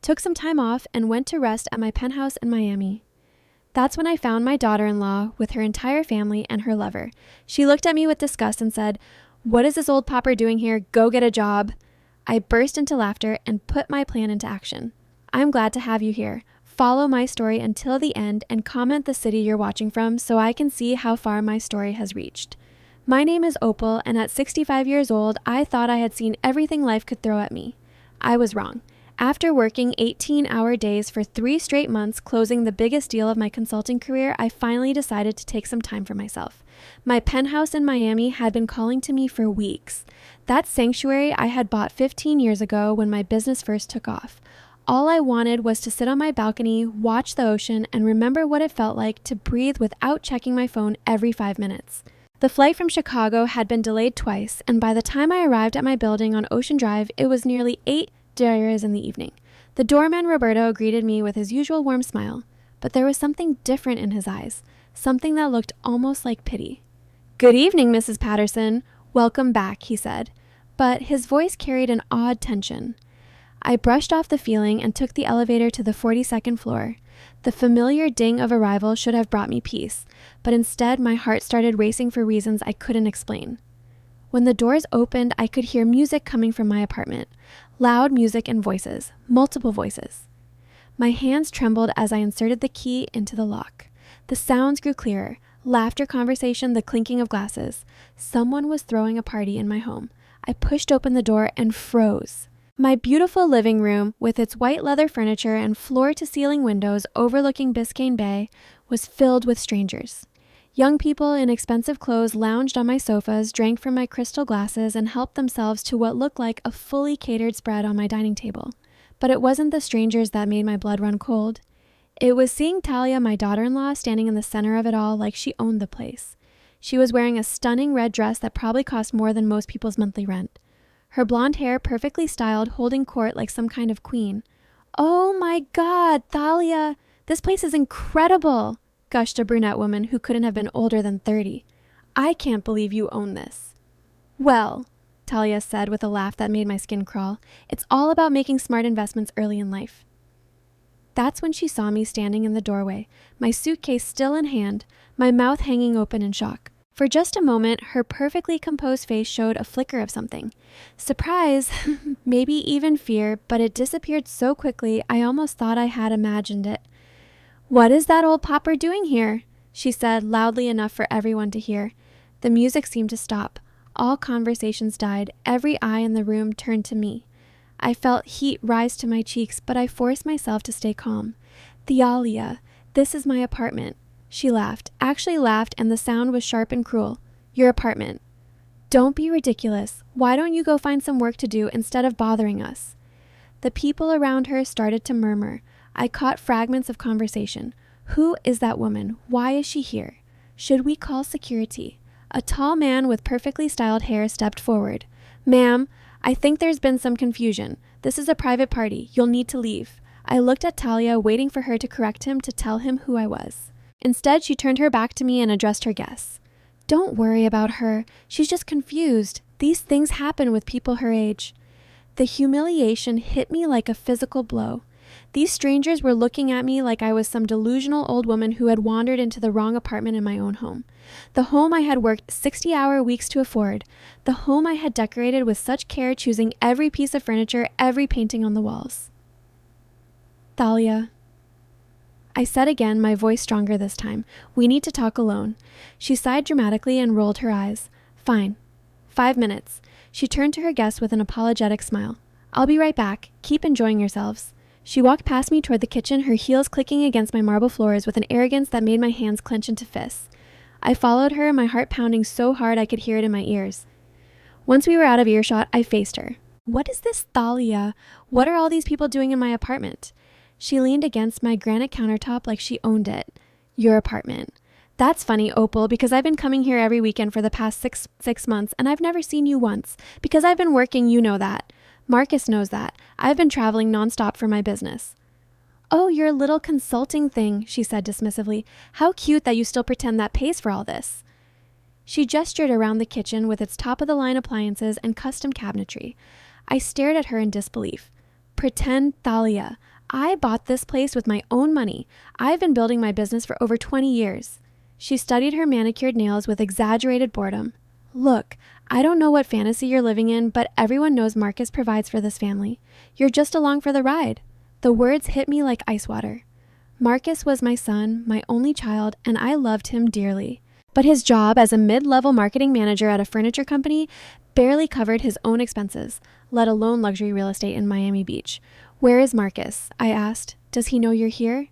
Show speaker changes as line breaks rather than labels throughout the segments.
took some time off, and went to rest at my penthouse in Miami. That's when I found my daughter-in-law with her entire family and her lover. She looked at me with disgust and said, "What is this old pauper doing here? Go get a job." I burst into laughter and put my plan into action. I'm glad to have you here. Follow my story until the end and comment the city you're watching from so I can see how far my story has reached. My name is Opal, and at 65 years old, I thought I had seen everything life could throw at me. I was wrong. After working 18-hour days for 3 straight months, closing the biggest deal of my consulting career, I finally decided to take some time for myself. My penthouse in Miami had been calling to me for weeks. That sanctuary I had bought 15 years ago when my business first took off. All I wanted was to sit on my balcony, watch the ocean, and remember what it felt like to breathe without checking my phone every 5 minutes. The flight from Chicago had been delayed twice, and by the time I arrived at my building on Ocean Drive, it was nearly 8 hours in the evening. The doorman Roberto greeted me with his usual warm smile, but there was something different in his eyes, something that looked almost like pity. "Good evening, Mrs. Patterson. Welcome back," he said, but his voice carried an odd tension. I brushed off the feeling and took the elevator to the 42nd floor. The familiar ding of arrival should have brought me peace, but instead my heart started racing for reasons I couldn't explain. When the doors opened, I could hear music coming from my apartment. Loud music and voices, multiple voices. My hands trembled as I inserted the key into the lock. The sounds grew clearer. Laughter, conversation, the clinking of glasses. Someone was throwing a party in my home. I pushed open the door and froze. My beautiful living room, with its white leather furniture and floor-to-ceiling windows overlooking Biscayne Bay, was filled with strangers. Young people in expensive clothes lounged on my sofas, drank from my crystal glasses, and helped themselves to what looked like a fully catered spread on my dining table. But it wasn't the strangers that made my blood run cold. It was seeing Talia, my daughter-in-law, standing in the center of it all like she owned the place. She was wearing a stunning red dress that probably cost more than most people's monthly rent. Her blonde hair perfectly styled, holding court like some kind of queen. "Oh my God, Thalia, this place is incredible," gushed a brunette woman who couldn't have been older than 30. "I can't believe you own this." "Well," Talia said with a laugh that made my skin crawl, "it's all about making smart investments early in life." That's when she saw me standing in the doorway, my suitcase still in hand, my mouth hanging open in shock. For just a moment, her perfectly composed face showed a flicker of something. Surprise, maybe even fear, but it disappeared so quickly I almost thought I had imagined it. "What is that old pauper doing here?" she said, loudly enough for everyone to hear. The music seemed to stop. All conversations died. Every eye in the room turned to me. I felt heat rise to my cheeks, but I forced myself to stay calm. "Thalia, this is my apartment." She laughed, actually laughed, and the sound was sharp and cruel. "Your apartment." "Don't be ridiculous. Why don't you go find some work to do instead of bothering us?" The people around her started to murmur. I caught fragments of conversation. Who is that woman? Why is she here? Should we call security? A tall man with perfectly styled hair stepped forward. "Ma'am, I think there's been some confusion. This is a private party. You'll need to leave." I looked at Talia, waiting for her to correct him, to tell him who I was. Instead, she turned her back to me and addressed her guests. "Don't worry about her. She's just confused. These things happen with people her age." The humiliation hit me like a physical blow. These strangers were looking at me like I was some delusional old woman who had wandered into the wrong apartment in my own home. The home I had worked 60-hour weeks to afford. The home I had decorated with such care, choosing every piece of furniture, every painting on the walls. "Thalia," I said again, my voice stronger this time. "We need to talk alone." She sighed dramatically and rolled her eyes. "Fine. 5 minutes." She turned to her guests with an apologetic smile. "I'll be right back. Keep enjoying yourselves." She walked past me toward the kitchen, her heels clicking against my marble floors with an arrogance that made my hands clench into fists. I followed her, my heart pounding so hard I could hear it in my ears. Once we were out of earshot, I faced her. "What is this, Thalia? What are all these people doing in my apartment?" She leaned against my granite countertop like she owned it. "Your apartment. That's funny, Opal, because I've been coming here every weekend for the past six months, and I've never seen you once. Because I've been working, you know that. Marcus knows that. I've been traveling nonstop for my business." "Oh, your little consulting thing," she said dismissively. "How cute that you still pretend that pays for all this." She gestured around the kitchen with its top-of-the-line appliances and custom cabinetry. I stared at her in disbelief. "Pretend, Thalia. I bought this place with my own money. I've been building my business for over 20 years. She studied her manicured nails with exaggerated boredom. Look, I don't know what fantasy you're living in, but everyone knows Marcus provides for this family. You're just along for the ride. The words hit me like ice water. Marcus was my son, my only child, and I loved him dearly. But his job as a mid-level marketing manager at a furniture company barely covered his own expenses, let alone luxury real estate in Miami Beach. Where is Marcus? I asked. Does he know you're here?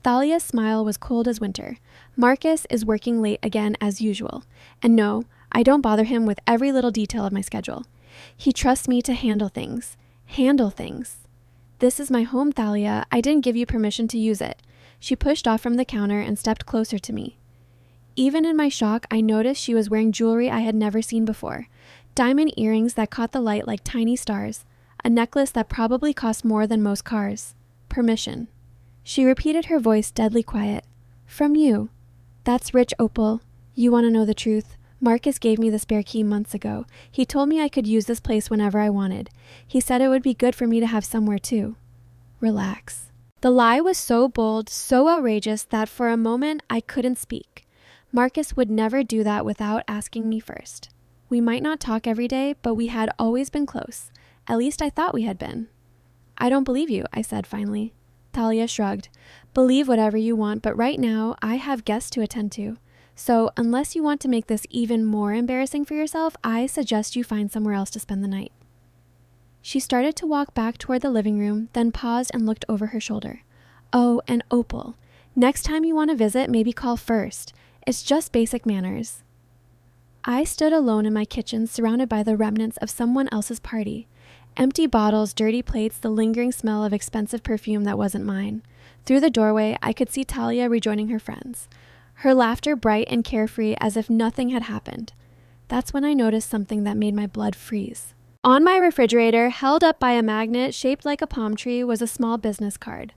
Thalia's smile was cold as winter. Marcus is working late again as usual. And no, I don't bother him with every little detail of my schedule. He trusts me to handle things. Handle things. This is my home, Thalia. I didn't give you permission to use it. She pushed off from the counter and stepped closer to me. Even in my shock, I noticed she was wearing jewelry I had never seen before. Diamond earrings that caught the light like tiny stars. A necklace that probably cost more than most cars. Permission. She repeated, her voice deadly quiet. From you. That's rich, Opal. You want to know the truth? Marcus gave me the spare key months ago. He told me I could use this place whenever I wanted. He said it would be good for me to have somewhere too. Relax. The lie was so bold, so outrageous that for a moment I couldn't speak. Marcus would never do that without asking me first. We might not talk every day, but we had always been close. At least I thought we had been. I don't believe you, I said finally. Thalia shrugged. Believe whatever you want, but right now I have guests to attend to. So unless you want to make this even more embarrassing for yourself, I suggest you find somewhere else to spend the night. She started to walk back toward the living room, then paused and looked over her shoulder. Oh, and Opal, next time you want to visit, maybe call first. It's just basic manners. I stood alone in my kitchen, surrounded by the remnants of someone else's party. Empty bottles, dirty plates, the lingering smell of expensive perfume that wasn't mine. Through the doorway, I could see Thalia rejoining her friends. Her laughter bright and carefree as if nothing had happened. That's when I noticed something that made my blood freeze. On my refrigerator, held up by a magnet shaped like a palm tree, was a small business card.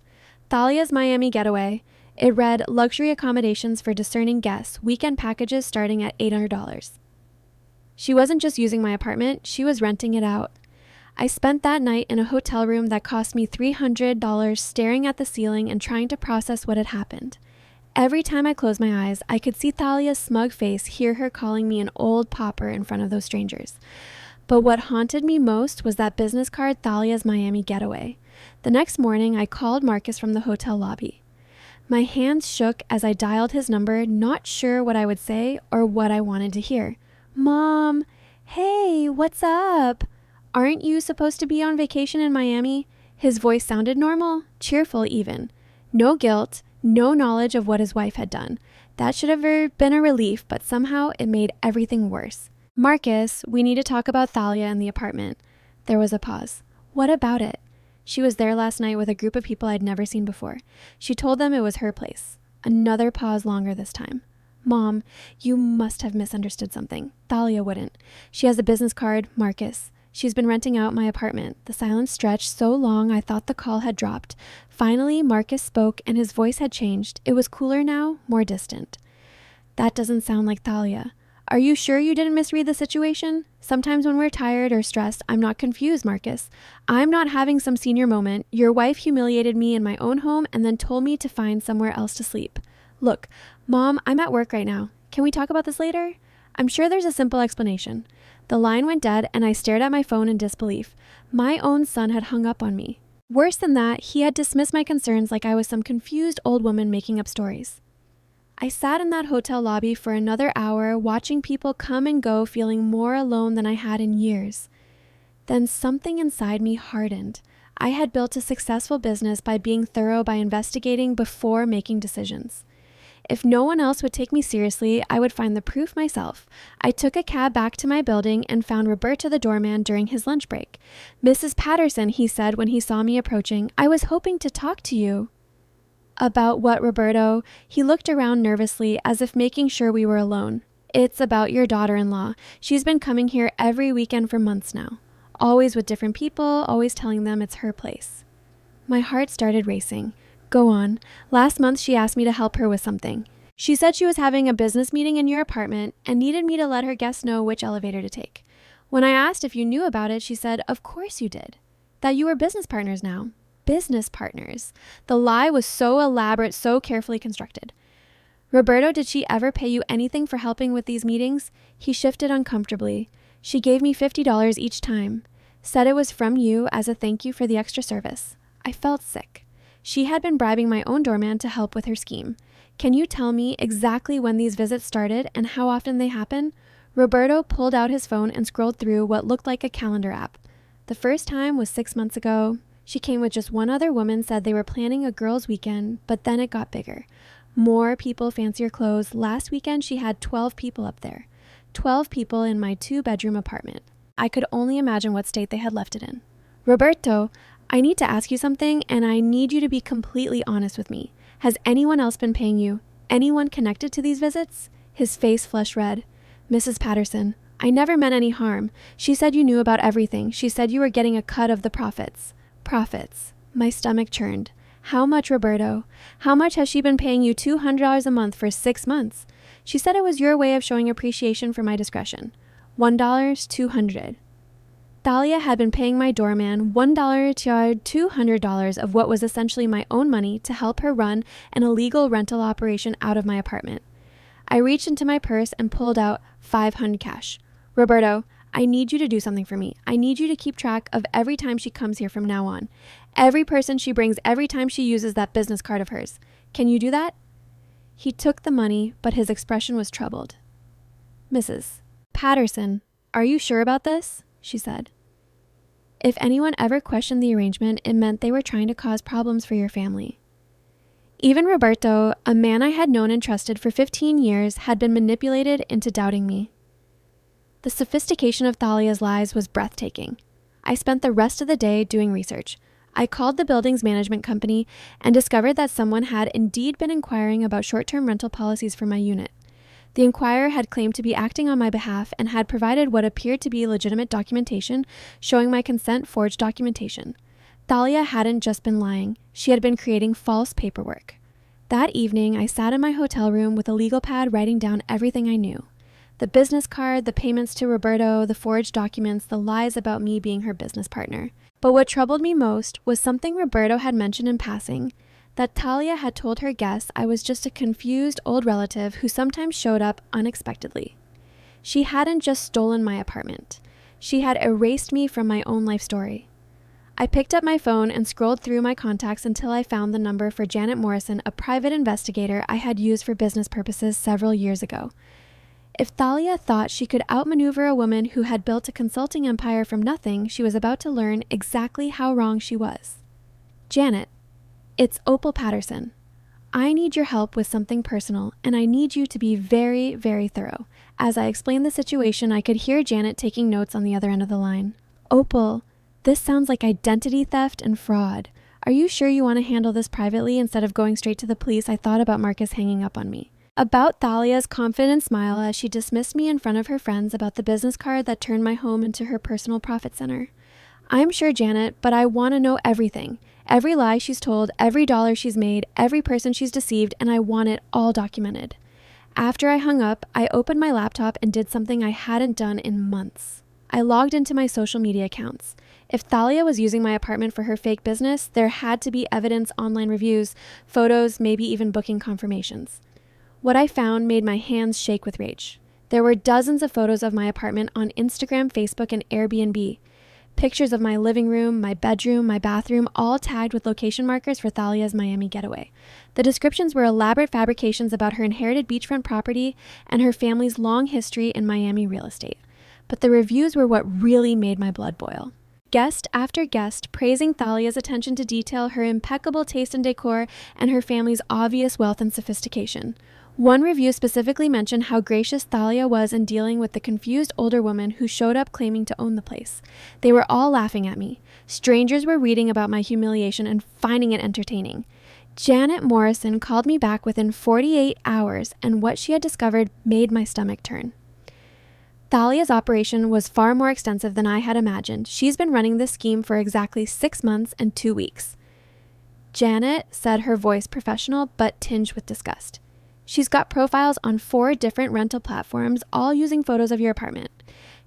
Thalia's Miami Getaway. It read, luxury accommodations for discerning guests, weekend packages starting at $800. She wasn't just using my apartment, she was renting it out. I spent that night in a hotel room that cost me $300 staring at the ceiling and trying to process what had happened. Every time I closed my eyes, I could see Thalia's smug face, hear her calling me an old pauper in front of those strangers. But what haunted me most was that business card, Thalia's Miami Getaway. The next morning, I called Marcus from the hotel lobby. My hands shook as I dialed his number, not sure what I would say or what I wanted to hear. Mom, hey, what's up? Aren't you supposed to be on vacation in Miami? His voice sounded normal, cheerful even. No guilt, no knowledge of what his wife had done. That should have been a relief, but somehow it made everything worse. Marcus, we need to talk about Thalia and the apartment. There was a pause. What about it? She was there last night with a group of people I'd never seen before. She told them it was her place. Another pause, longer this time. Mom, you must have misunderstood something. Thalia wouldn't. She has a business card, Marcus. She's been renting out my apartment. The silence stretched so long I thought the call had dropped. Finally, Marcus spoke and his voice had changed. It was cooler now, more distant. That doesn't sound like Thalia. Are you sure you didn't misread the situation? Sometimes when we're tired or stressed, I'm not confused, Marcus. I'm not having some senior moment. Your wife humiliated me in my own home and then told me to find somewhere else to sleep. Look, Mom, I'm at work right now. Can we talk about this later? I'm sure there's a simple explanation. The line went dead and I stared at my phone in disbelief. My own son had hung up on me. Worse than that, he had dismissed my concerns like I was some confused old woman making up stories. I sat in that hotel lobby for another hour, watching people come and go, feeling more alone than I had in years. Then something inside me hardened. I had built a successful business by being thorough, by investigating before making decisions. If no one else would take me seriously, I would find the proof myself. I took a cab back to my building and found Roberto the doorman during his lunch break. Mrs. Patterson, he said when he saw me approaching, I was hoping to talk to you. About what, Roberto? He looked around nervously as if making sure we were alone. It's about your daughter-in-law. She's been coming here every weekend for months now. Always with different people, always telling them it's her place. My heart started racing. Go on. Last month she asked me to help her with something. She said she was having a business meeting in your apartment and needed me to let her guests know which elevator to take. When I asked if you knew about it, she said, of course you did. That you were business partners now. business partners. The lie was so elaborate, so carefully constructed. Roberto, did she ever pay you anything for helping with these meetings? He shifted uncomfortably. She gave me $50 each time. Said it was from you as a thank you for the extra service. I felt sick. She had been bribing my own doorman to help with her scheme. Can you tell me exactly when these visits started and how often they happen? Roberto pulled out his phone and scrolled through what looked like a calendar app. The first time was 6 months ago. She came with just one other woman, said they were planning a girls' weekend, but then it got bigger. More people, fancier clothes. Last weekend, she had 12 people up there. 12 people in my 2-bedroom apartment. I could only imagine what state they had left it in. Roberto, I need to ask you something, and I need you to be completely honest with me. Has anyone else been paying you? Anyone connected to these visits? His face flushed red. Mrs. Patterson, I never meant any harm. She said you knew about everything. She said you were getting a cut of the profits. Profits. My stomach churned. How much, Roberto? How much has she been paying you $200 a month for 6 months? She said it was your way of showing appreciation for my discretion. $1, $200. Thalia had been paying my doorman $1 to $200 of what was essentially my own money to help her run an illegal rental operation out of my apartment. I reached into my purse and pulled out $500 cash. Roberto, I need you to do something for me. I need you to keep track of every time she comes here from now on. Every person she brings, every time she uses that business card of hers. Can you do that? He took the money, but his expression was troubled. Mrs. Patterson, are you sure about this? She said. If anyone ever questioned the arrangement, it meant they were trying to cause problems for your family. Even Roberto, a man I had known and trusted for 15 years, had been manipulated into doubting me. The sophistication of Thalia's lies was breathtaking. I spent the rest of the day doing research. I called the building's management company and discovered that someone had indeed been inquiring about short-term rental policies for my unit. The inquirer had claimed to be acting on my behalf and had provided what appeared to be legitimate documentation showing my consent forged documentation. Thalia hadn't just been lying. She had been creating false paperwork. That evening, I sat in my hotel room with a legal pad writing down everything I knew. The business card, the payments to Roberto, the forged documents, the lies about me being her business partner. But what troubled me most was something Roberto had mentioned in passing, that Thalia had told her guests I was just a confused old relative who sometimes showed up unexpectedly. She hadn't just stolen my apartment. She had erased me from my own life story. I picked up my phone and scrolled through my contacts until I found the number for Janet Morrison, a private investigator I had used for business purposes several years ago. If Thalia thought she could outmaneuver a woman who had built a consulting empire from nothing, she was about to learn exactly how wrong she was. Janet, it's Opal Patterson. I need your help with something personal, and I need you to be very, very thorough. As I explained the situation, I could hear Janet taking notes on the other end of the line. Opal, this sounds like identity theft and fraud. Are you sure you want to handle this privately instead of going straight to the police? I thought about Marcus hanging up on me. About Thalia's confident smile as she dismissed me in front of her friends about the business card that turned my home into her personal profit center. I'm sure, Janet, but I want to know everything. Every lie she's told, every dollar she's made, every person she's deceived, and I want it all documented. After I hung up, I opened my laptop and did something I hadn't done in months. I logged into my social media accounts. If Thalia was using my apartment for her fake business, there had to be evidence, online reviews, photos, maybe even booking confirmations. What I found made my hands shake with rage. There were dozens of photos of my apartment on Instagram, Facebook, and Airbnb. Pictures of my living room, my bedroom, my bathroom, all tagged with location markers for Thalia's Miami getaway. The descriptions were elaborate fabrications about her inherited beachfront property and her family's long history in Miami real estate. But the reviews were what really made my blood boil. Guest after guest praising Thalia's attention to detail, her impeccable taste in decor, and her family's obvious wealth and sophistication. One review specifically mentioned how gracious Thalia was in dealing with the confused older woman who showed up claiming to own the place. They were all laughing at me. Strangers were reading about my humiliation and finding it entertaining. Janet Morrison called me back within 48 hours, and what she had discovered made my stomach turn. Thalia's operation was far more extensive than I had imagined. She's been running this scheme for exactly 6 months and 2 weeks. Janet said, her voice professional but tinged with disgust. She's got profiles on 4 different rental platforms, all using photos of your apartment.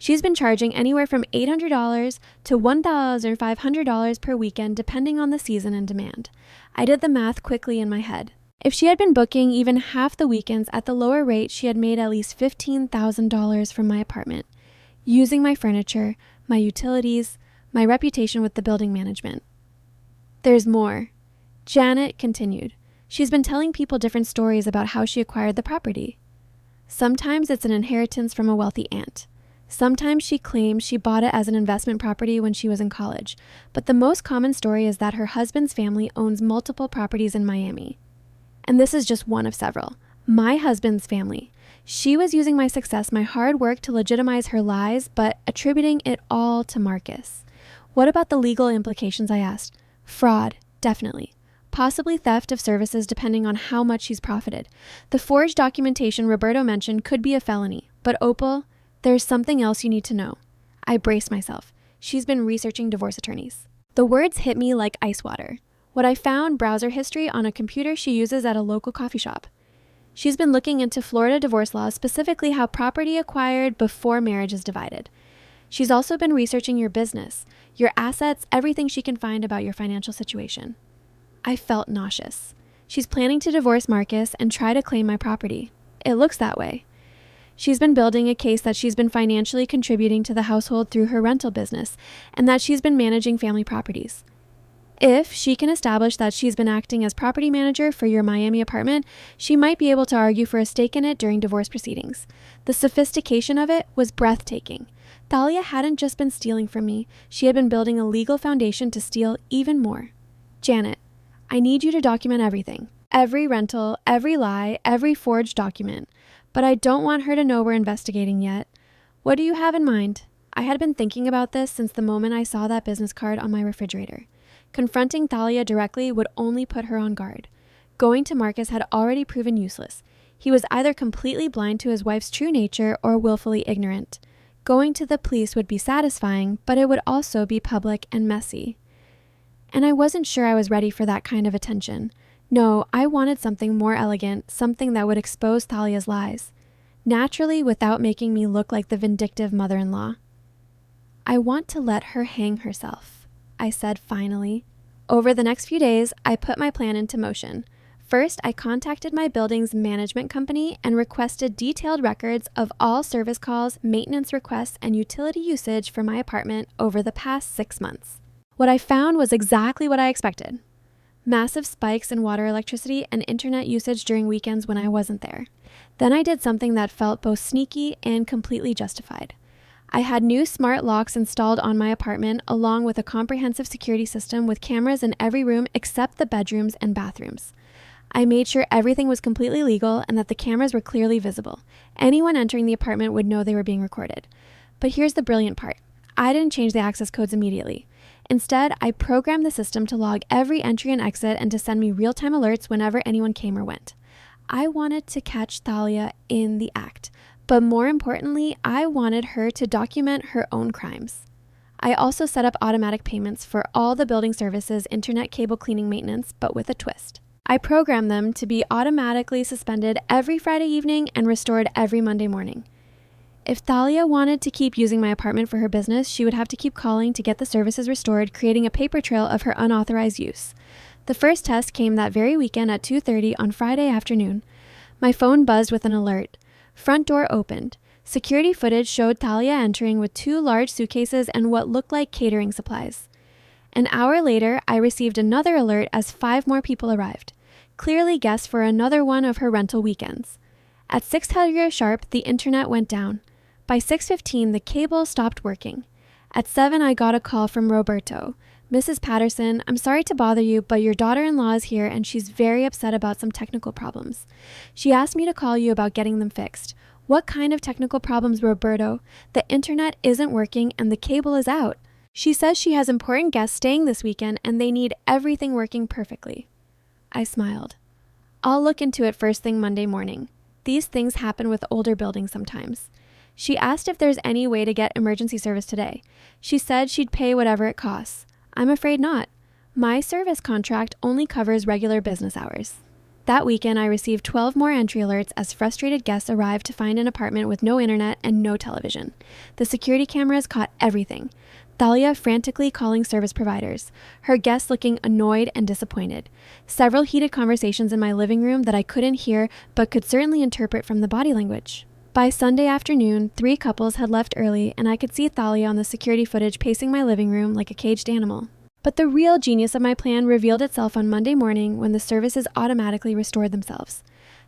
She's been charging anywhere from $800 to $1,500 per weekend depending on the season and demand. I did the math quickly in my head. If she had been booking even half the weekends at the lower rate, she had made at least $15,000 from my apartment, using my furniture, my utilities, my reputation with the building management. There's more. Janet continued. She's been telling people different stories about how she acquired the property. Sometimes it's an inheritance from a wealthy aunt. Sometimes she claims she bought it as an investment property when she was in college, but the most common story is that her husband's family owns multiple properties in Miami. And this is just one of several. My husband's family. She was using my success, my hard work to legitimize her lies, but attributing it all to Marcus. What about the legal implications, I asked. Fraud, definitely. Possibly theft of services depending on how much she's profited. The forged documentation Roberto mentioned could be a felony, but Opal, there's something else you need to know. I braced myself. She's been researching divorce attorneys. The words hit me like ice water. What I found, browser history on a computer she uses at a local coffee shop. She's been looking into Florida divorce laws, specifically how property acquired before marriage is divided. She's also been researching your business, your assets, everything she can find about your financial situation. I felt nauseous. She's planning to divorce Marcus and try to claim my property. It looks that way. She's been building a case that she's been financially contributing to the household through her rental business and that she's been managing family properties. If she can establish that she's been acting as property manager for your Miami apartment, she might be able to argue for a stake in it during divorce proceedings. The sophistication of it was breathtaking. Thalia hadn't just been stealing from me, she had been building a legal foundation to steal even more. Janet, I need you to document everything. Every rental, every lie, every forged document. But I don't want her to know we're investigating yet. What do you have in mind? I had been thinking about this since the moment I saw that business card on my refrigerator. Confronting Thalia directly would only put her on guard. Going to Marcus had already proven useless. He was either completely blind to his wife's true nature or willfully ignorant. Going to the police would be satisfying, but it would also be public and messy. And I wasn't sure I was ready for that kind of attention. No, I wanted something more elegant, something that would expose Thalia's lies. Naturally, without making me look like the vindictive mother-in-law. I want to let her hang herself, I said finally. Over the next few days, I put my plan into motion. First, I contacted my building's management company and requested detailed records of all service calls, maintenance requests, and utility usage for my apartment over the past 6 months. What I found was exactly what I expected. Massive spikes in water, electricity, and internet usage during weekends when I wasn't there. Then I did something that felt both sneaky and completely justified. I had new smart locks installed on my apartment along with a comprehensive security system with cameras in every room except the bedrooms and bathrooms. I made sure everything was completely legal and that the cameras were clearly visible. Anyone entering the apartment would know they were being recorded. But here's the brilliant part. I didn't change the access codes immediately. Instead, I programmed the system to log every entry and exit and to send me real-time alerts whenever anyone came or went. I wanted to catch Thalia in the act, but more importantly, I wanted her to document her own crimes. I also set up automatic payments for all the building services, internet cable cleaning maintenance, but with a twist. I programmed them to be automatically suspended every Friday evening and restored every Monday morning. If Thalia wanted to keep using my apartment for her business, she would have to keep calling to get the services restored, creating a paper trail of her unauthorized use. The first test came that very weekend at 2:30 on Friday afternoon. My phone buzzed with an alert. Front door opened. Security footage showed Thalia entering with 2 large suitcases and what looked like catering supplies. An hour later, I received another alert as 5 more people arrived. Clearly guests for another one of her rental weekends. At 6:00 sharp, the internet went down. By 6:15, the cable stopped working. At 7, I got a call from Roberto. Mrs. Patterson, I'm sorry to bother you, but your daughter-in-law is here and she's very upset about some technical problems. She asked me to call you about getting them fixed. What kind of technical problems, Roberto? The internet isn't working and the cable is out. She says she has important guests staying this weekend and they need everything working perfectly. I smiled. I'll look into it first thing Monday morning. These things happen with older buildings sometimes. She asked if there's any way to get emergency service today. She said she'd pay whatever it costs. I'm afraid not. My service contract only covers regular business hours. That weekend, I received 12 more entry alerts as frustrated guests arrived to find an apartment with no internet and no television. The security cameras caught everything. Thalia frantically calling service providers, her guests looking annoyed and disappointed. Several heated conversations in my living room that I couldn't hear but could certainly interpret from the body language. By Sunday afternoon, 3 couples had left early, and I could see Thalia on the security footage pacing my living room like a caged animal. But the real genius of my plan revealed itself on Monday morning when the services automatically restored themselves.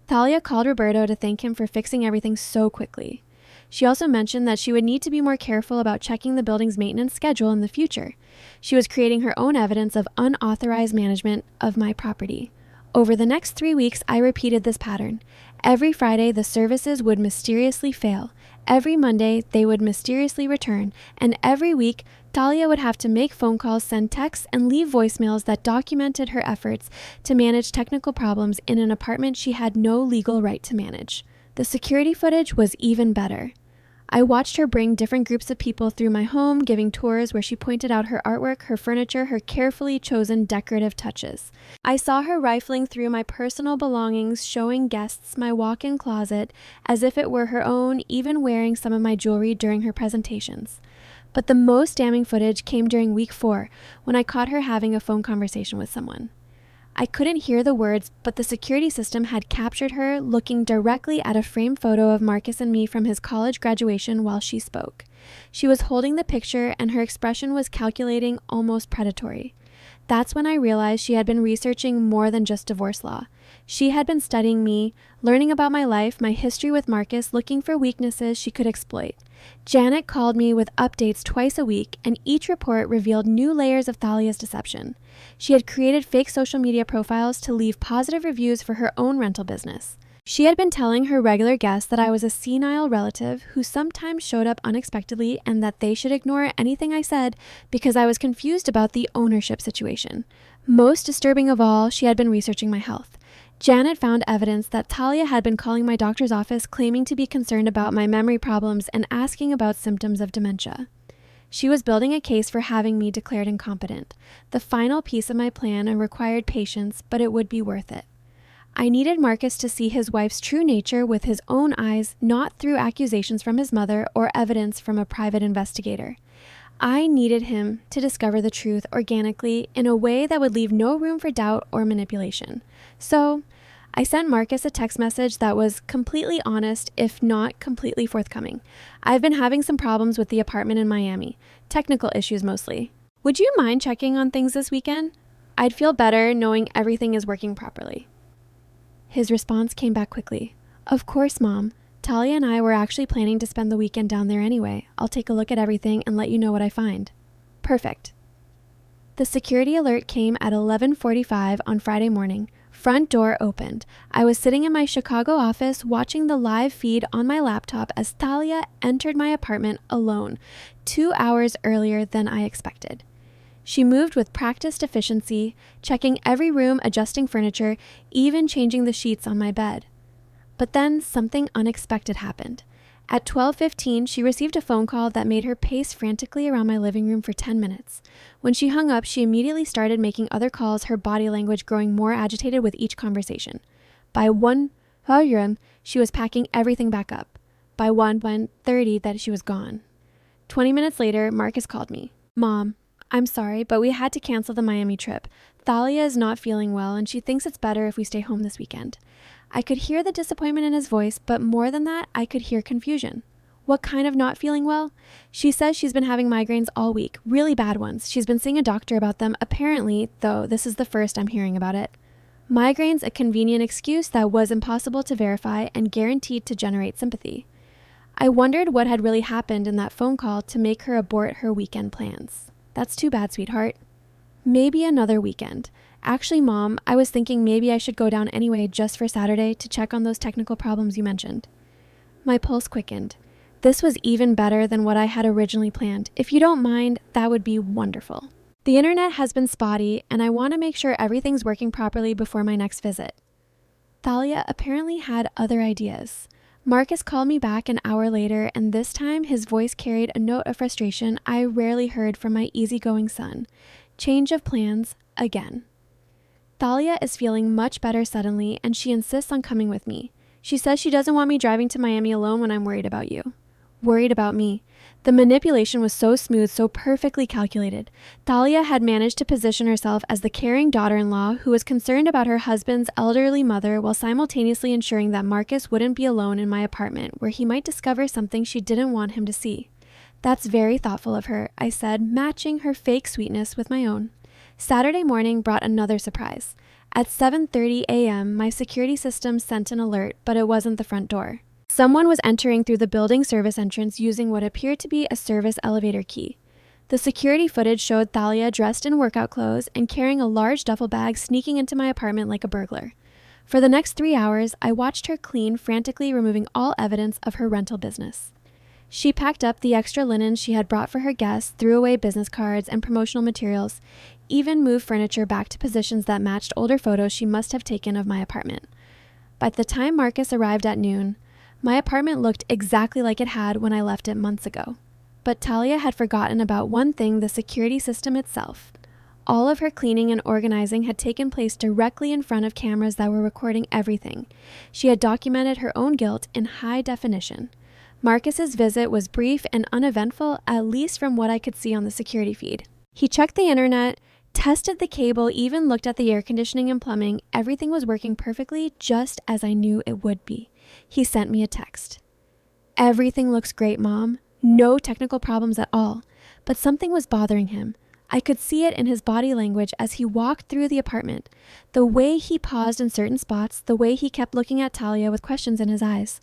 Thalia called Roberto to thank him for fixing everything so quickly. She also mentioned that she would need to be more careful about checking the building's maintenance schedule in the future. She was creating her own evidence of unauthorized management of my property. Over the next 3 weeks, I repeated this pattern. Every Friday, the services would mysteriously fail. Every Monday, they would mysteriously return. And every week, Thalia would have to make phone calls, send texts, and leave voicemails that documented her efforts to manage technical problems in an apartment she had no legal right to manage. The security footage was even better. I watched her bring different groups of people through my home, giving tours where she pointed out her artwork, her furniture, her carefully chosen decorative touches. I saw her rifling through my personal belongings, showing guests my walk-in closet as if it were her own, even wearing some of my jewelry during her presentations. But the most damning footage came during week 4, when I caught her having a phone conversation with someone. I couldn't hear the words, but the security system had captured her looking directly at a framed photo of Marcus and me from his college graduation while she spoke. She was holding the picture, and her expression was calculating, almost predatory. That's when I realized she had been researching more than just divorce law. She had been studying me, learning about my life, my history with Marcus, looking for weaknesses she could exploit. Janet called me with updates twice a week, and each report revealed new layers of Thalia's deception. She had created fake social media profiles to leave positive reviews for her own rental business. She had been telling her regular guests that I was a senile relative who sometimes showed up unexpectedly and that they should ignore anything I said because I was confused about the ownership situation. Most disturbing of all, she had been researching my health. Janet found evidence that Thalia had been calling my doctor's office claiming to be concerned about my memory problems and asking about symptoms of dementia. She was building a case for having me declared incompetent, the final piece of my plan and required patience, but it would be worth it. I needed Marcus to see his wife's true nature with his own eyes, not through accusations from his mother or evidence from a private investigator. I needed him to discover the truth organically in a way that would leave no room for doubt or manipulation. So, I sent Marcus a text message that was completely honest, if not completely forthcoming. I've been having some problems with the apartment in Miami. Technical issues mostly. Would you mind checking on things this weekend? I'd feel better knowing everything is working properly. His response came back quickly. Of course, Mom. Thalia and I were actually planning to spend the weekend down there anyway. I'll take a look at everything and let you know what I find. Perfect. The security alert came at 11:45 on Friday morning. Front door opened. I was sitting in my Chicago office watching the live feed on my laptop as Thalia entered my apartment alone, 2 hours earlier than I expected. She moved with practiced efficiency, checking every room, adjusting furniture, even changing the sheets on my bed. But then something unexpected happened. At 12:15, she received a phone call that made her pace frantically around my living room for 10 minutes. When she hung up, she immediately started making other calls, her body language growing more agitated with each conversation. By 1:00, she was packing everything back up. By 1:30, that she was gone. 20 minutes later, Marcus called me. Mom, I'm sorry, but we had to cancel the Miami trip. Thalia is not feeling well, and she thinks it's better if we stay home this weekend. I could hear the disappointment in his voice, but more than that, I could hear confusion. What kind of not feeling well? She says she's been having migraines all week, really bad ones. She's been seeing a doctor about them, apparently, though this is the first I'm hearing about it. Migraines, a convenient excuse that was impossible to verify and guaranteed to generate sympathy. I wondered what had really happened in that phone call to make her abort her weekend plans. That's too bad, sweetheart. Maybe another weekend. Actually, Mom, I was thinking maybe I should go down anyway just for Saturday to check on those technical problems you mentioned. My pulse quickened. This was even better than what I had originally planned. If you don't mind, that would be wonderful. The internet has been spotty, and I want to make sure everything's working properly before my next visit. Thalia apparently had other ideas. Marcus called me back an hour later, and this time his voice carried a note of frustration I rarely heard from my easygoing son. Change of plans again. Thalia is feeling much better suddenly, and she insists on coming with me. She says she doesn't want me driving to Miami alone when I'm worried about you. Worried about me. The manipulation was so smooth, so perfectly calculated. Thalia had managed to position herself as the caring daughter-in-law who was concerned about her husband's elderly mother while simultaneously ensuring that Marcus wouldn't be alone in my apartment where he might discover something she didn't want him to see. That's very thoughtful of her, I said, matching her fake sweetness with my own. Saturday morning brought another surprise. At 7:30 a.m., my security system sent an alert, but it wasn't the front door. Someone was entering through the building service entrance using what appeared to be a service elevator key. The security footage showed Thalia dressed in workout clothes and carrying a large duffel bag sneaking into my apartment like a burglar. For the next 3 hours, I watched her clean, frantically removing all evidence of her rental business. She packed up the extra linen she had brought for her guests, threw away business cards and promotional materials, even moved furniture back to positions that matched older photos she must have taken of my apartment. By the time Marcus arrived at noon, my apartment looked exactly like it had when I left it months ago. But Thalia had forgotten about one thing: the security system itself. All of her cleaning and organizing had taken place directly in front of cameras that were recording everything. She had documented her own guilt in high definition. Marcus's visit was brief and uneventful, at least from what I could see on the security feed. He checked the internet, tested the cable, even looked at the air conditioning and plumbing. Everything was working perfectly, just as I knew it would be. He sent me a text. "Everything looks great, Mom. No technical problems at all." But something was bothering him. I could see it in his body language as he walked through the apartment. The way he paused in certain spots, the way he kept looking at Thalia with questions in his eyes.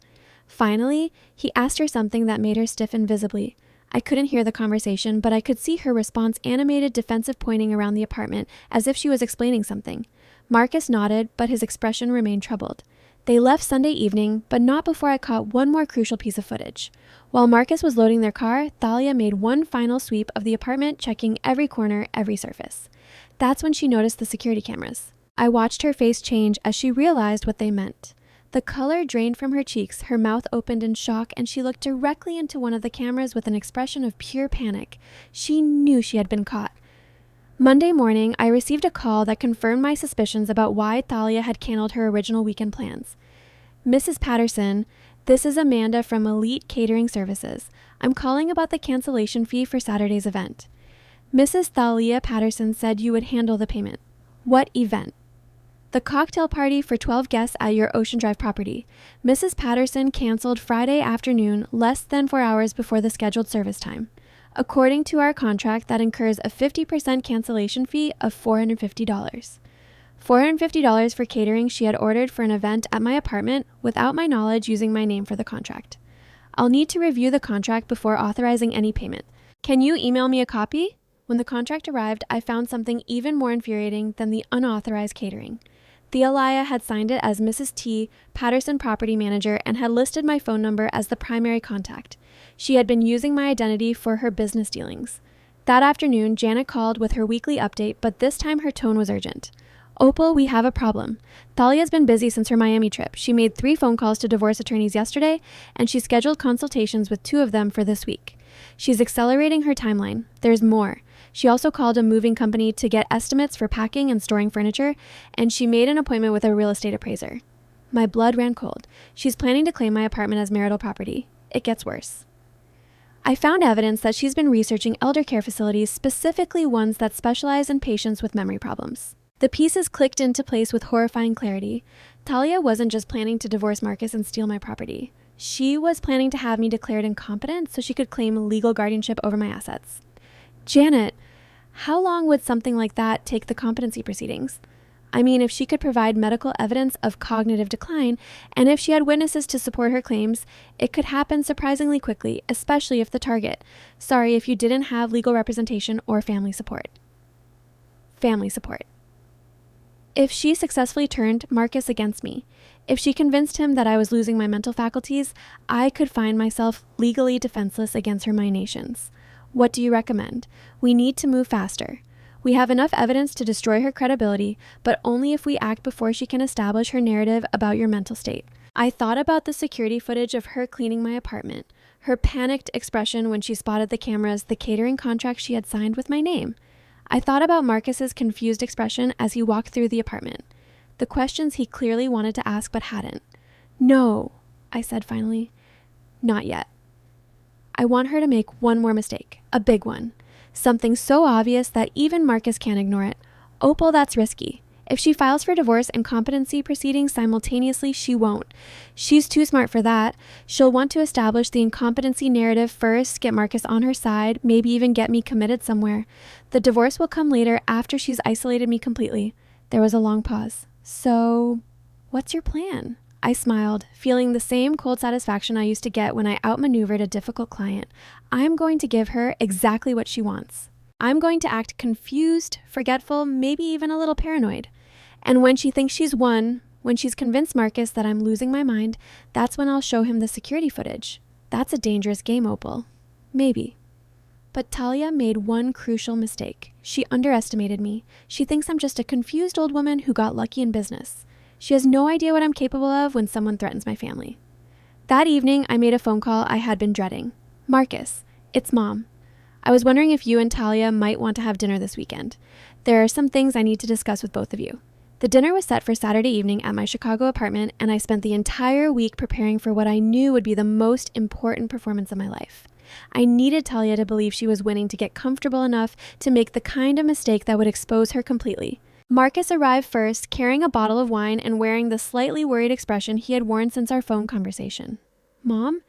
Finally, he asked her something that made her stiffen visibly. I couldn't hear the conversation, but I could see her response: animated, defensive pointing around the apartment as if she was explaining something. Marcus nodded, but his expression remained troubled. They left Sunday evening, but not before I caught one more crucial piece of footage. While Marcus was loading their car, Thalia made one final sweep of the apartment, checking every corner, every surface. That's when she noticed the security cameras. I watched her face change as she realized what they meant. The color drained from her cheeks, her mouth opened in shock, and she looked directly into one of the cameras with an expression of pure panic. She knew she had been caught. Monday morning, I received a call that confirmed my suspicions about why Thalia had canceled her original weekend plans. "Mrs. Patterson, this is Amanda from Elite Catering Services. I'm calling about the cancellation fee for Saturday's event. Mrs. Thalia Patterson said you would handle the payment." "What event?" "The cocktail party for 12 guests at your Ocean Drive property. Mrs. Patterson canceled Friday afternoon, less than 4 hours before the scheduled service time. According to our contract, that incurs a 50% cancellation fee of $450. $450 for catering she had ordered for an event at my apartment without my knowledge, using my name for the contract. I'll need to review the contract before authorizing any payment. Can you email me a copy?" When the contract arrived, I found something even more infuriating than the unauthorized catering. Thalia had signed it as Mrs. T, Patterson Property Manager, and had listed my phone number as the primary contact. She had been using my identity for her business dealings. That afternoon, Janet called with her weekly update, but this time her tone was urgent. "Opal, we have a problem. Thalia's been busy since her Miami trip. She made 3 phone calls to divorce attorneys yesterday, and she scheduled consultations with 2 of them for this week. She's accelerating her timeline. There's more. She also called a moving company to get estimates for packing and storing furniture, and she made an appointment with a real estate appraiser." My blood ran cold. She's planning to claim my apartment as marital property. It gets worse. I found evidence that she's been researching elder care facilities, specifically ones that specialize in patients with memory problems. The pieces clicked into place with horrifying clarity. Thalia wasn't just planning to divorce Marcus and steal my property. She was planning to have me declared incompetent so she could claim legal guardianship over my assets. "Janet, how long would something like that take the competency proceedings? I mean, if she could provide medical evidence of cognitive decline, and if she had witnesses to support her claims, it could happen surprisingly quickly, especially if the target. Sorry if you didn't have legal representation or family support." Family support. If she successfully turned Marcus against me, if she convinced him that I was losing my mental faculties, I could find myself legally defenseless against her machinations. What do you recommend? We need to move faster. We have enough evidence to destroy her credibility, but only if we act before she can establish her narrative about your mental state. I thought about the security footage of her cleaning my apartment, her panicked expression when she spotted the cameras, the catering contract she had signed with my name. I thought about Marcus's confused expression as he walked through the apartment. The questions he clearly wanted to ask but hadn't. No, I said finally. Not yet. I want her to make one more mistake, a big one. Something so obvious that even Marcus can't ignore it. Opal, that's risky. If she files for divorce and competency proceedings simultaneously, she won't. She's too smart for that. She'll want to establish the incompetency narrative first, get Marcus on her side, maybe even get me committed somewhere. The divorce will come later after she's isolated me completely. There was a long pause. So, what's your plan? I smiled, feeling the same cold satisfaction I used to get when I outmaneuvered a difficult client. I'm going to give her exactly what she wants. I'm going to act confused, forgetful, maybe even a little paranoid. And when she thinks she's won, when she's convinced Marcus that I'm losing my mind, that's when I'll show him the security footage. That's a dangerous game, Opal. Maybe. But Talia made one crucial mistake. She underestimated me. She thinks I'm just a confused old woman who got lucky in business. She has no idea what I'm capable of when someone threatens my family. That evening, I made a phone call I had been dreading. Marcus, it's Mom. I was wondering if you and Talia might want to have dinner this weekend. There are some things I need to discuss with both of you. The dinner was set for Saturday evening at my Chicago apartment, and I spent the entire week preparing for what I knew would be the most important performance of my life. I needed Talia to believe she was winning to get comfortable enough to make the kind of mistake that would expose her completely. Marcus arrived first, carrying a bottle of wine and wearing the slightly worried expression he had worn since our phone conversation. Mom,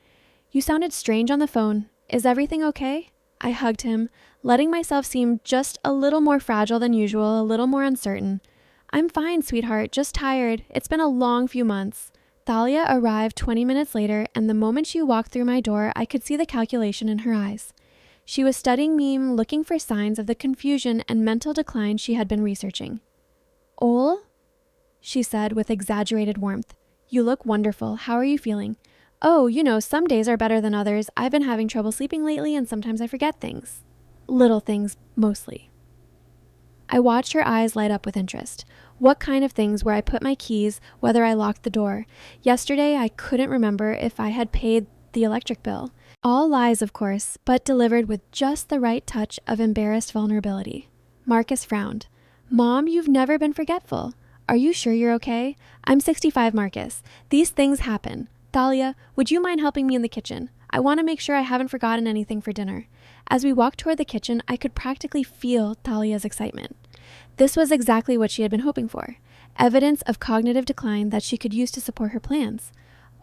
you sounded strange on the phone. Is everything okay? I hugged him, letting myself seem just a little more fragile than usual, a little more uncertain. I'm fine, sweetheart, just tired. It's been a long few months. Thalia arrived 20 minutes later, and the moment she walked through my door, I could see the calculation in her eyes. She was studying me, looking for signs of the confusion and mental decline she had been researching. Ol? She said with exaggerated warmth. You look wonderful. How are you feeling? Oh, some days are better than others. I've been having trouble sleeping lately, and sometimes I forget things. Little things, mostly. I watched her eyes light up with interest. What kind of things? Where I put my keys, whether I locked the door. Yesterday, I couldn't remember if I had paid the electric bill. All lies, of course, but delivered with just the right touch of embarrassed vulnerability. Marcus frowned. Mom, you've never been forgetful. Are you sure you're okay? I'm 65, Marcus. These things happen. Thalia, would you mind helping me in the kitchen? I want to make sure I haven't forgotten anything for dinner. As we walked toward the kitchen, I could practically feel Thalia's excitement. This was exactly what she had been hoping for. Evidence of cognitive decline that she could use to support her plans.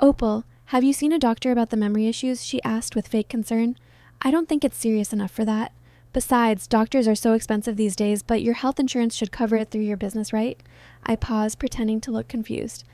Opal, have you seen a doctor about the memory issues? She asked with fake concern. I don't think it's serious enough for that. Besides, doctors are so expensive these days, but your health insurance should cover it through your business, right? I paused, pretending to look confused.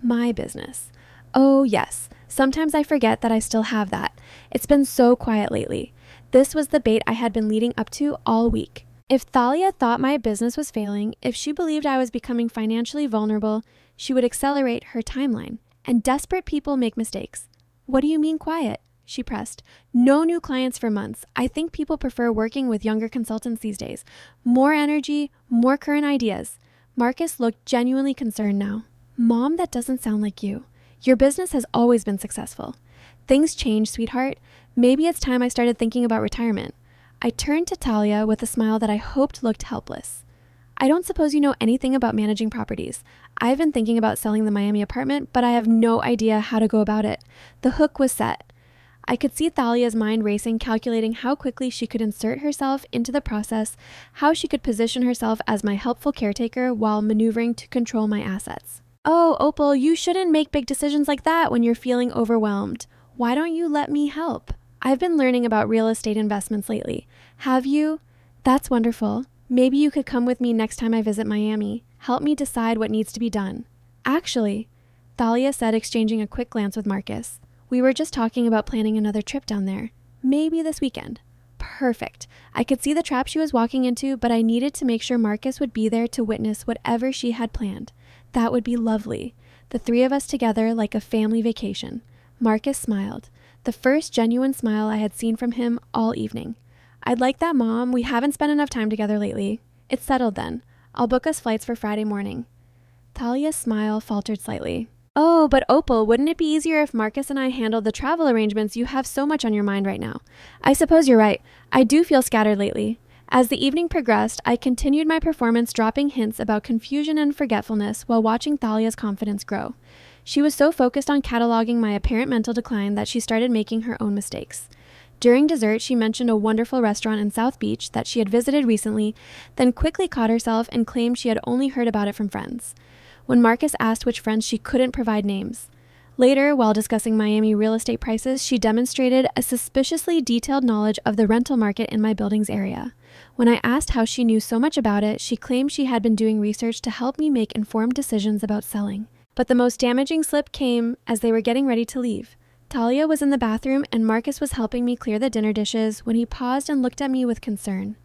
My business. Oh, yes. Sometimes I forget that I still have that. It's been so quiet lately. This was the bait I had been leading up to all week. If Thalia thought my business was failing, if she believed I was becoming financially vulnerable, she would accelerate her timeline. And desperate people make mistakes. What do you mean quiet? She pressed. No new clients for months. I think people prefer working with younger consultants these days. More energy, more current ideas. Marcus looked genuinely concerned now. Mom, that doesn't sound like you. Your business has always been successful. Things change, sweetheart. Maybe it's time I started thinking about retirement. I turned to Talia with a smile that I hoped looked helpless. I don't suppose you know anything about managing properties. I've been thinking about selling the Miami apartment, but I have no idea how to go about it. The hook was set. I could see Thalia's mind racing, calculating how quickly she could insert herself into the process, how she could position herself as my helpful caretaker while maneuvering to control my assets. Oh, Opal, you shouldn't make big decisions like that when you're feeling overwhelmed. Why don't you let me help? I've been learning about real estate investments lately. Have you? That's wonderful. Maybe you could come with me next time I visit Miami. Help me decide what needs to be done. Actually, Thalia said, exchanging a quick glance with Marcus. We were just talking about planning another trip down there. Maybe this weekend. Perfect. I could see the trap she was walking into, but I needed to make sure Marcus would be there to witness whatever she had planned. That would be lovely. The three of us together like a family vacation. Marcus smiled. The first genuine smile I had seen from him all evening. I'd like that, Mom. We haven't spent enough time together lately. It's settled then. I'll book us flights for Friday morning. Thalia's smile faltered slightly. Oh, but Opal, wouldn't it be easier if Marcus and I handled the travel arrangements? You have so much on your mind right now. I suppose you're right. I do feel scattered lately. As the evening progressed, I continued my performance, dropping hints about confusion and forgetfulness while watching Thalia's confidence grow. She was so focused on cataloging my apparent mental decline that she started making her own mistakes. During dessert, she mentioned a wonderful restaurant in South Beach that she had visited recently, then quickly caught herself and claimed she had only heard about it from friends. When Marcus asked which friends, she couldn't provide names. Later, while discussing Miami real estate prices, she demonstrated a suspiciously detailed knowledge of the rental market in my building's area. When I asked how she knew so much about it, she claimed she had been doing research to help me make informed decisions about selling. But the most damaging slip came as they were getting ready to leave. Thalia was in the bathroom and Marcus was helping me clear the dinner dishes when he paused and looked at me with concern.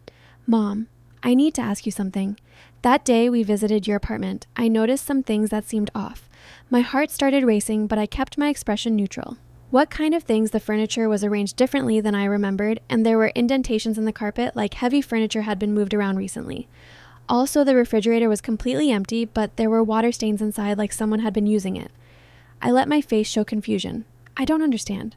"Mom, I need to ask you something. That day we visited your apartment, I noticed some things that seemed off. My heart started racing, but I kept my expression neutral. What kind of things? The furniture was arranged differently than I remembered, and there were indentations in the carpet like heavy furniture had been moved around recently. Also, the refrigerator was completely empty, but there were water stains inside like someone had been using it." I let my face show confusion. "I don't understand.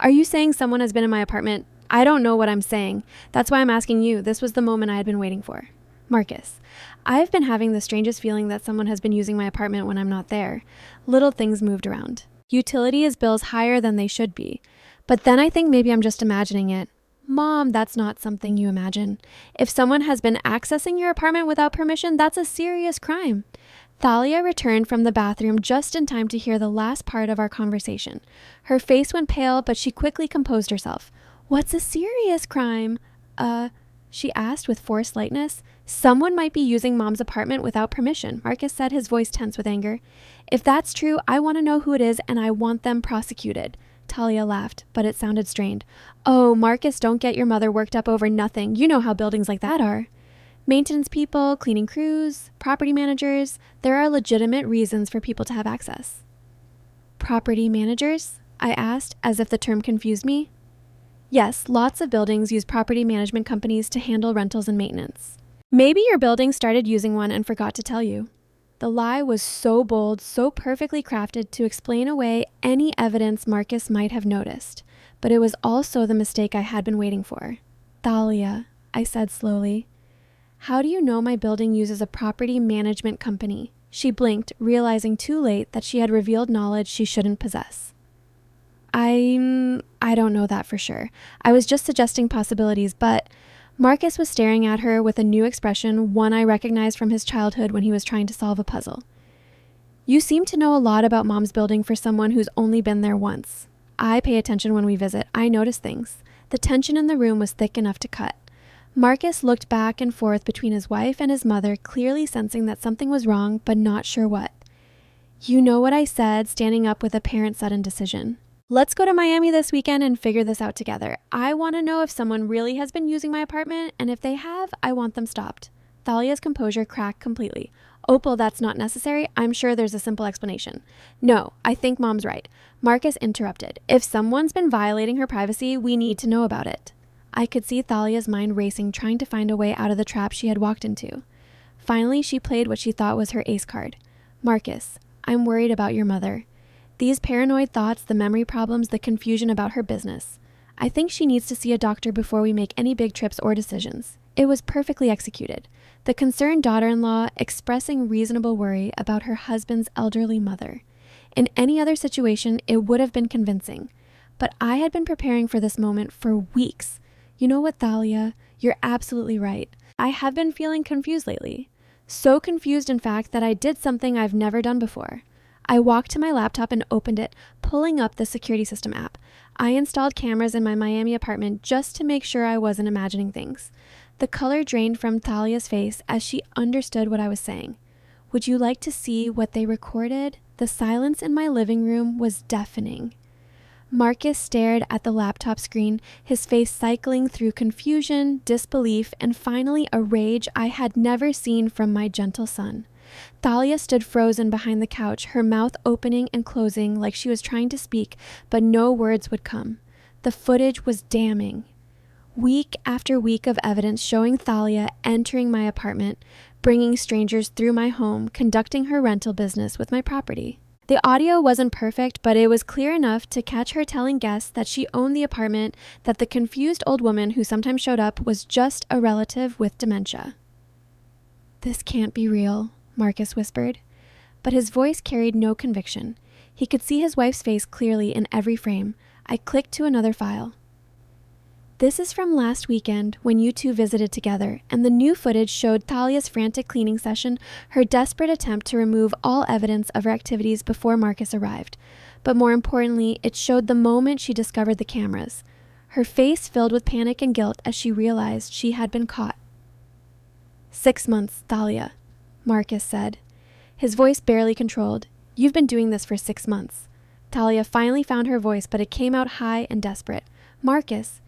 Are you saying someone has been in my apartment?" "I don't know what I'm saying. That's why I'm asking you. This was the moment I had been waiting for." "Marcus, I've been having the strangest feeling that someone has been using my apartment when I'm not there. Little things moved around. Utilities bills higher than they should be. But then I think maybe I'm just imagining it." "Mom, that's not something you imagine. If someone has been accessing your apartment without permission, that's a serious crime." Thalia returned from the bathroom just in time to hear the last part of our conversation. Her face went pale, but she quickly composed herself. "What's a serious crime?" She asked with forced lightness. "Someone might be using Mom's apartment without permission," Marcus said, his voice tense with anger. "If that's true, I want to know who it is and I want them prosecuted." Thalia laughed, but it sounded strained. "Oh, Marcus, don't get your mother worked up over nothing. You know how buildings like that are. Maintenance people, cleaning crews, property managers, there are legitimate reasons for people to have access." "Property managers?" I asked, as if the term confused me. "Yes, lots of buildings use property management companies to handle rentals and maintenance. Maybe your building started using one and forgot to tell you." The lie was so bold, so perfectly crafted to explain away any evidence Marcus might have noticed. But it was also the mistake I had been waiting for. "Thalia," I said slowly, "how do you know my building uses a property management company?" She blinked, realizing too late that she had revealed knowledge she shouldn't possess. I don't know that for sure. I was just suggesting possibilities, but..." Marcus was staring at her with a new expression, one I recognized from his childhood when he was trying to solve a puzzle. "You seem to know a lot about Mom's building for someone who's only been there once. I pay attention when we visit. I notice things." The tension in the room was thick enough to cut. Marcus looked back and forth between his wife and his mother, clearly sensing that something was wrong, but not sure what. "You know what I said," standing up with apparent sudden decision. "Let's go to Miami this weekend and figure this out together. I want to know if someone really has been using my apartment, and if they have, I want them stopped." Thalia's composure cracked completely. "Opal, that's not necessary. I'm sure there's a simple explanation." "No, I think Mom's right." Marcus interrupted. "If someone's been violating her privacy, we need to know about it." I could see Thalia's mind racing, trying to find a way out of the trap she had walked into. Finally, she played what she thought was her ace card. "Marcus, I'm worried about your mother. These paranoid thoughts, the memory problems, the confusion about her business. I think she needs to see a doctor before we make any big trips or decisions." It was perfectly executed. The concerned daughter-in-law expressing reasonable worry about her husband's elderly mother. In any other situation, it would have been convincing. But I had been preparing for this moment for weeks. "You know what, Thalia? You're absolutely right. I have been feeling confused lately. So confused, in fact, that I did something I've never done before. I walked to my laptop and opened it, pulling up the security system app. I installed cameras in my Miami apartment just to make sure I wasn't imagining things." The color drained from Thalia's face as she understood what I was saying. "Would you like to see what they recorded?" The silence in my living room was deafening. Marcus stared at the laptop screen, his face cycling through confusion, disbelief, and finally a rage I had never seen from my gentle son. Thalia stood frozen behind the couch, her mouth opening and closing like she was trying to speak, but no words would come. The footage was damning. Week after week of evidence showing Thalia entering my apartment, bringing strangers through my home, conducting her rental business with my property. The audio wasn't perfect, but it was clear enough to catch her telling guests that she owned the apartment, that the confused old woman who sometimes showed up was just a relative with dementia. "This can't be real," Marcus whispered, but his voice carried no conviction. He could see his wife's face clearly in every frame. I clicked to another file. "This is from last weekend when you two visited together, and the new footage showed Thalia's frantic cleaning session, her desperate attempt to remove all evidence of her activities before Marcus arrived. But more importantly, it showed the moment she discovered the cameras. Her face filled with panic and guilt as she realized she had been caught." 6 months, Thalia," Marcus said, his voice barely controlled. "You've been doing this for 6 months. Thalia finally found her voice, but it came out high and desperate. "Marcus,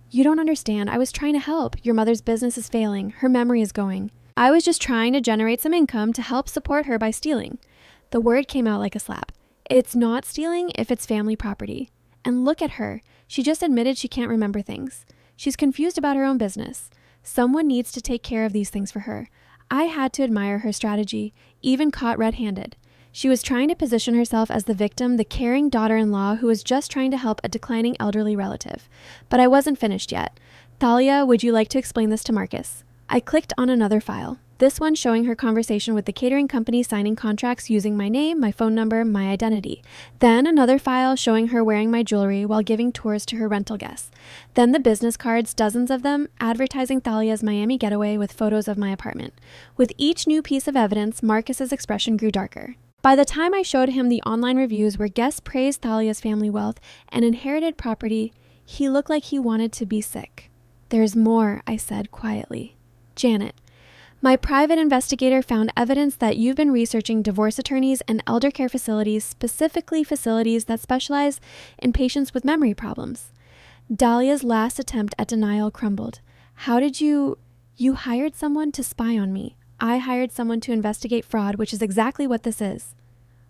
you don't understand. I was trying to help. Your mother's business is failing. Her memory is going. I was just trying to generate some income to help support her by stealing." The word came out like a slap. "It's not stealing if it's family property. And look at her. She just admitted she can't remember things. She's confused about her own business. Someone needs to take care of these things for her." I had to admire her strategy, even caught red-handed. She was trying to position herself as the victim, the caring daughter-in-law who was just trying to help a declining elderly relative. But I wasn't finished yet. "Thalia, would you like to explain this to Marcus?" I clicked on another file, this one showing her conversation with the catering company signing contracts using my name, my phone number, my identity. Then another file showing her wearing my jewelry while giving tours to her rental guests. Then the business cards, dozens of them, advertising Thalia's Miami getaway with photos of my apartment. With each new piece of evidence, Marcus's expression grew darker. By the time I showed him the online reviews where guests praised Thalia's family wealth and inherited property, he looked like he wanted to be sick. "There's more," I said quietly. "Janet, my private investigator found evidence that you've been researching divorce attorneys and elder care facilities, specifically facilities that specialize in patients with memory problems." Dahlia's last attempt at denial crumbled. "How did you hired someone to spy on me. I hired someone to investigate fraud, which is exactly what this is."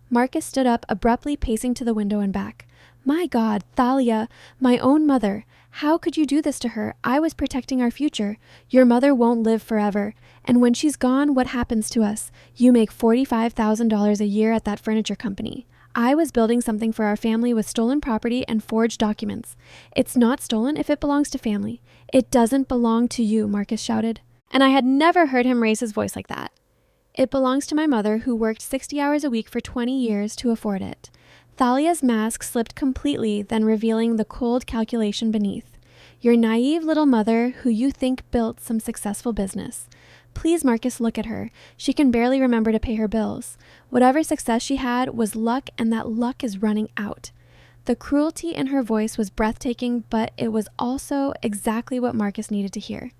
Marcus stood up, abruptly pacing to the window and back. "My God, Thalia, my own mother. How could you do this to her? I was protecting our future. Your mother won't live forever. And when she's gone, what happens to us? You make $45,000 a year at that furniture company. I was building something for our family with stolen property and forged documents. It's not stolen if it belongs to family. It doesn't belong to you," Marcus shouted. And I had never heard him raise his voice like that. "It belongs to my mother, who worked 60 hours a week for 20 years to afford it." Thalia's mask slipped completely, then revealing the cold calculation beneath. "Your naive little mother, who you think built some successful business. Please, Marcus, look at her. She can barely remember to pay her bills. Whatever success she had was luck, and that luck is running out." The cruelty in her voice was breathtaking, but it was also exactly what Marcus needed to hear.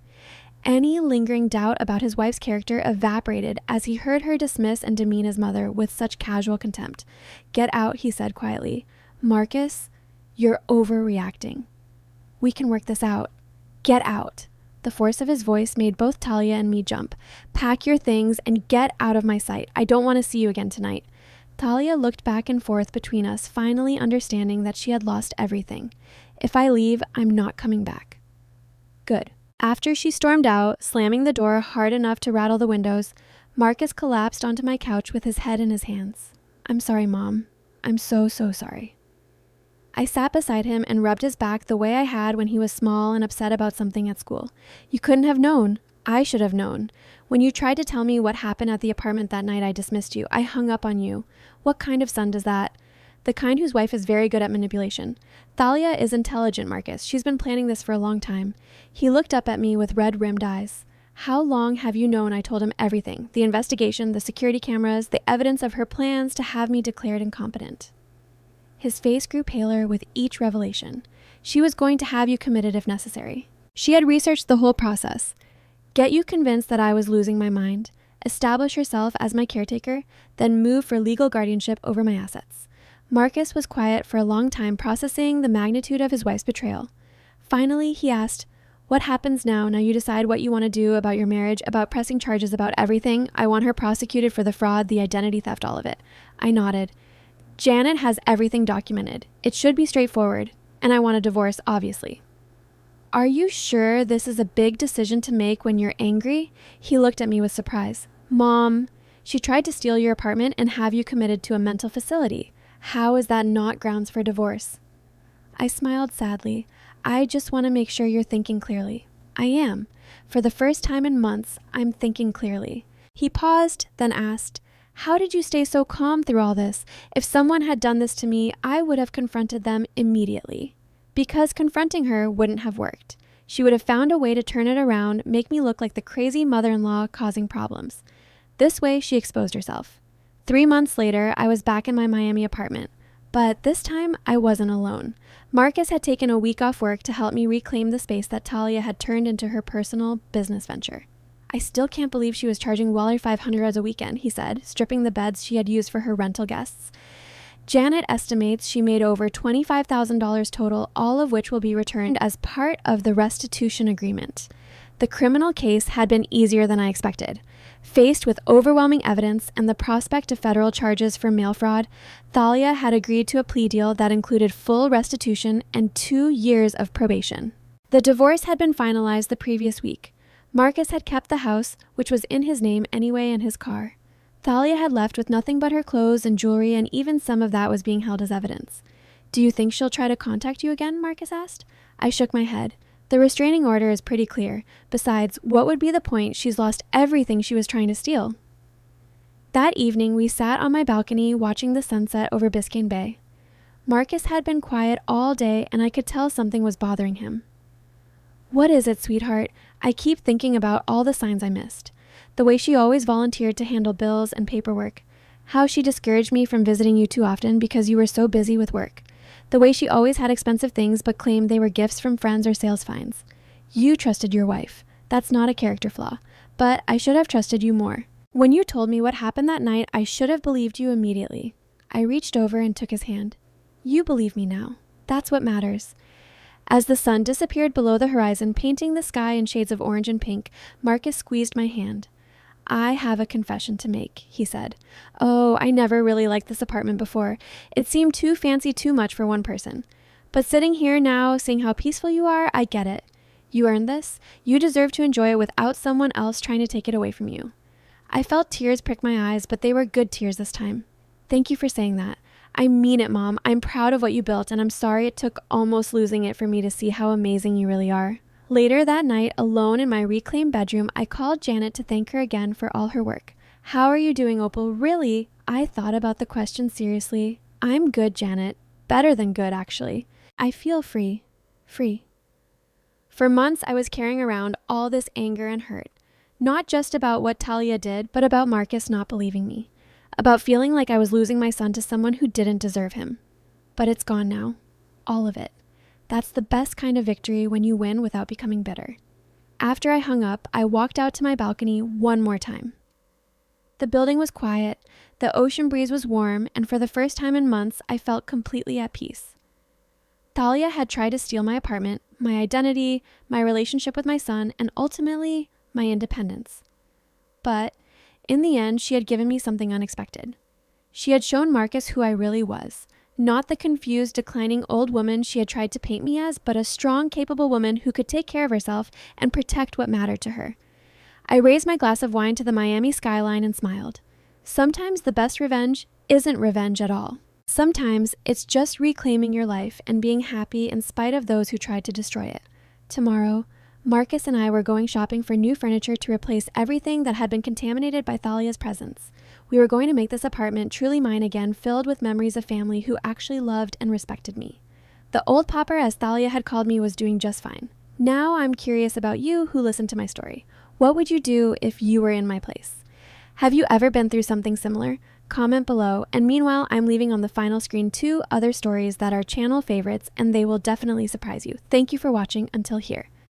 Any lingering doubt about his wife's character evaporated as he heard her dismiss and demean his mother with such casual contempt. "Get out," he said quietly. "Marcus, you're overreacting. We can work this out. Get out." The force of his voice made both Thalia and me jump. "Pack your things and get out of my sight. I don't want to see you again tonight." Thalia looked back and forth between us, finally understanding that she had lost everything. "If I leave, I'm not coming back." "Good." After she stormed out, slamming the door hard enough to rattle the windows, Marcus collapsed onto my couch with his head in his hands. "I'm sorry, Mom. I'm so sorry." I sat beside him and rubbed his back the way I had when he was small and upset about something at school. "You couldn't have known. I should have known. When you tried to tell me what happened at the apartment that night, I dismissed you. I hung up on you. What kind of son does that? The kind whose wife is very good at manipulation. Thalia is intelligent, Marcus. She's been planning this for a long time." He looked up at me with red-rimmed eyes. "How long have you known?" I told him everything. The investigation, the security cameras, the evidence of her plans to have me declared incompetent. His face grew paler with each revelation. "She was going to have you committed if necessary. She had researched the whole process. Get you convinced that I was losing my mind, establish herself as my caretaker, then move for legal guardianship over my assets." Marcus was quiet for a long time, processing the magnitude of his wife's betrayal. Finally, he asked, "What happens now? Now you decide what you want to do about your marriage, about pressing charges, about everything. I want her prosecuted for the fraud, the identity theft, all of it." I nodded. "Janet has everything documented. It should be straightforward. And I want a divorce, obviously." "Are you sure this is a big decision to make when you're angry?" He looked at me with surprise. "Mom, She tried to steal your apartment and have you committed to a mental facility. How is that not grounds for divorce? I smiled sadly. I just want to make sure you're thinking clearly. I am. For the first time in months, I'm thinking clearly. He paused, then asked, how did you stay so calm through all this? If someone had done this to me, I would have confronted them immediately. Because confronting her wouldn't have worked. She would have found a way to turn it around, make me look like the crazy mother-in-law causing problems. This way, she exposed herself. 3 months later, I was back in my Miami apartment. But this time, I wasn't alone. Marcus had taken a week off work to help me reclaim the space that Talia had turned into her personal business venture. I still can't believe she was charging well over $500 a weekend, he said, stripping the beds she had used for her rental guests. Janet estimates she made over $25,000 total, all of which will be returned as part of the restitution agreement. The criminal case had been easier than I expected. Faced with overwhelming evidence and the prospect of federal charges for mail fraud, Thalia had agreed to a plea deal that included full restitution and 2 years of probation. The divorce had been finalized the previous week. Marcus had kept the house, which was in his name anyway, and his car. Thalia had left with nothing but her clothes and jewelry, and even some of that was being held as evidence. Do you think she'll try to contact you again? Marcus asked. I shook my head. The restraining order is pretty clear. Besides, what would be the point? She's lost everything she was trying to steal. That evening, we sat on my balcony watching the sunset over Biscayne Bay. Marcus had been quiet all day, and I could tell something was bothering him. What is it, sweetheart? I keep thinking about all the signs I missed. The way she always volunteered to handle bills and paperwork. How she discouraged me from visiting you too often because you were so busy with work. The way she always had expensive things but claimed they were gifts from friends or sales finds. You trusted your wife. That's not a character flaw. But I should have trusted you more. When you told me what happened that night, I should have believed you immediately. I reached over and took his hand. You believe me now. That's what matters. As the sun disappeared below the horizon, painting the sky in shades of orange and pink, Marcus squeezed my hand. I have a confession to make, he said. Oh, I never really liked this apartment before. It seemed too fancy too much for one person. But sitting here now, seeing how peaceful you are, I get it. You earned this. You deserve to enjoy it without someone else trying to take it away from you. I felt tears prick my eyes, but they were good tears this time. Thank you for saying that. I mean it, Mom. I'm proud of what you built, and I'm sorry it took almost losing it for me to see how amazing you really are. Later that night, alone in my reclaimed bedroom, I called Janet to thank her again for all her work. How are you doing, Opal? Really? I thought about the question seriously. I'm good, Janet. Better than good, actually. I feel free. Free. For months, I was carrying around all this anger and hurt. Not just about what Talia did, but about Marcus not believing me. About feeling like I was losing my son to someone who didn't deserve him. But it's gone now. All of it. That's the best kind of victory, when you win without becoming bitter. After I hung up, I walked out to my balcony one more time. The building was quiet, the ocean breeze was warm, and for the first time in months, I felt completely at peace. Thalia had tried to steal my apartment, my identity, my relationship with my son, and ultimately, my independence. But in the end, she had given me something unexpected. She had shown Marcus who I really was. Not the confused, declining old woman she had tried to paint me as, but a strong, capable woman who could take care of herself and protect what mattered to her. I raised my glass of wine to the Miami skyline and smiled. Sometimes the best revenge isn't revenge at all. Sometimes it's just reclaiming your life and being happy in spite of those who tried to destroy it. Tomorrow, Marcus and I were going shopping for new furniture to replace everything that had been contaminated by Thalia's presence. We were going to make this apartment truly mine again, filled with memories of family who actually loved and respected me. The old pauper, as Thalia had called me, was doing just fine. Now I'm curious about you who listened to my story. What would you do if you were in my place? Have you ever been through something similar? Comment below, and meanwhile, I'm leaving on the final screen 2 other stories that are channel favorites, and they will definitely surprise you. Thank you for watching until here.